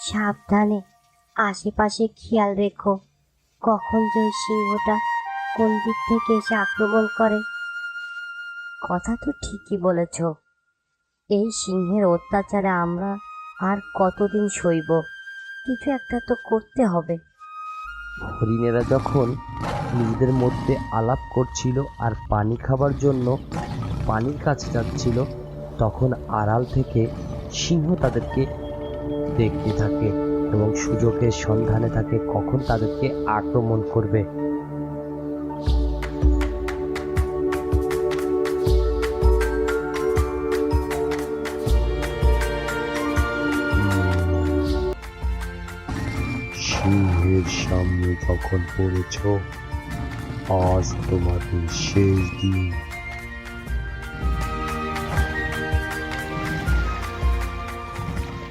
সাবধানে আশেপাশে খেয়াল রেখো, কখন যে ওই সিংহটা কোন দিক থেকে এসে আক্রমণ করে। কথা তো ঠিকই বলেছ, এই সিংহের অত্যাচারে আমরা আর কতদিন সইব? কিছু একটা তো করতে হবে। হরিণেরা যখন নিজেদের মধ্যে আলাপ করছিল আর পানি খাবার জন্য পানির কাছে যাচ্ছিল, তখন আড়াল থেকে সিংহ তাদেরকে দেখতে থাকে এবং সুযোগের সন্ধানে থাকে কখন তাদেরকে আক্রমণ করবে। সিংহের সামনে যখন পড়েছ, আজ তোমাদের শেষ দিন।